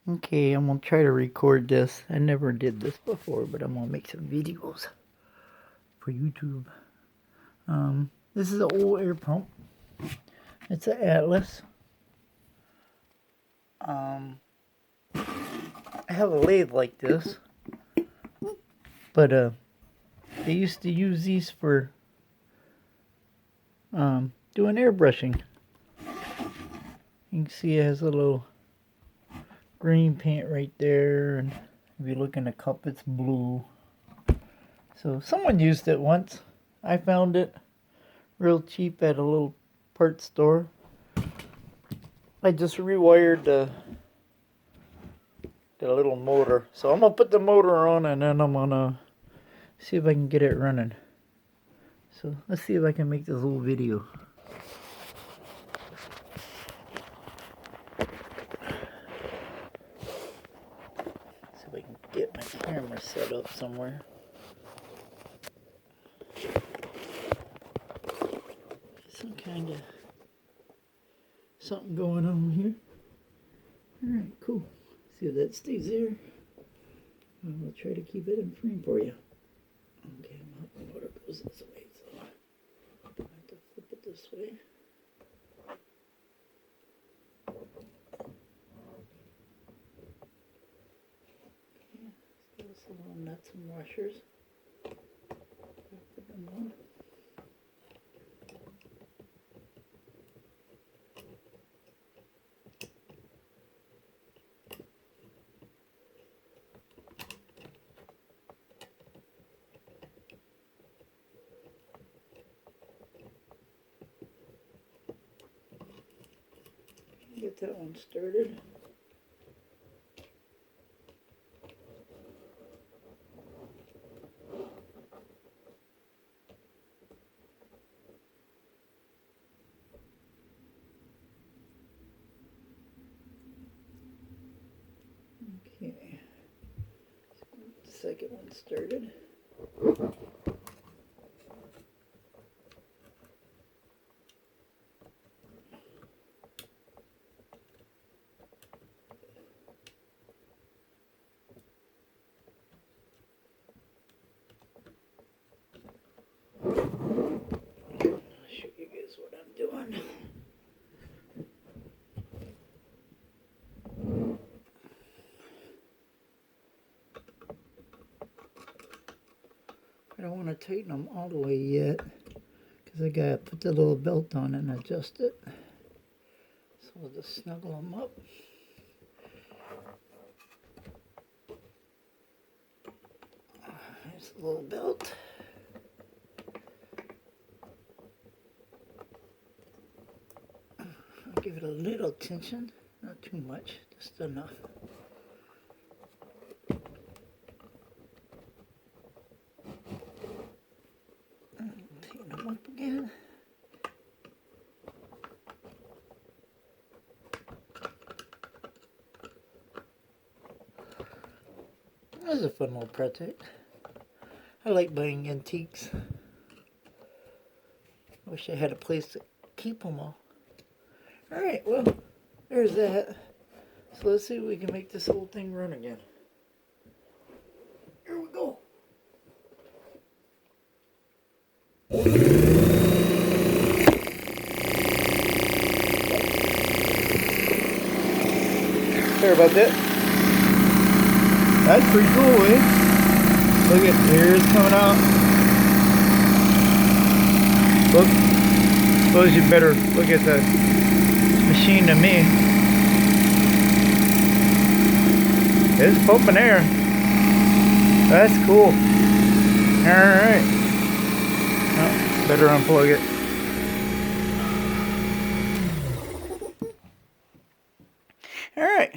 Okay, I'm gonna try to record this. I never did this before, but I'm gonna make some videos for YouTube. This is an old air pump. It's an Atlas. I have a lathe like this, but they used to use these for doing airbrushing. You can see it has a little green paint right there, and if you look in the cup, it's blue. So someone used it once. I found it real cheap at a little parts store. I just rewired the little motor. So I'm gonna put the motor on and then I'm gonna see if I can get it running. So let's see if I can make this little video. See if I can get my camera set up somewhere. Some kind of something going on here. Alright, cool. See if that stays there. I'm gonna try to keep it in frame for you. Okay, well, the motor goes this way, so I have to flip it this way. Okay, let's give us a little nuts and washers. Put them on. Get that one started. Okay, the second one started. What I'm doing. I don't want to tighten them all the way yet because I gotta put the little belt on and adjust it. So I'll just snuggle them up. There's the little belt. I'll give it a little tension, not too much, just enough. Tighten them up again. That was a fun little project. I like buying antiques. Wish I had a place to keep them all. Alright, well, there's that. So let's see if we can make this whole thing run again. Here we go. Sorry about that. That's pretty cool, eh? Look at, here it's coming out. Look, suppose you better look at the machine to me. It's pumping air. That's cool. Alright. Oh, better unplug it. Alright.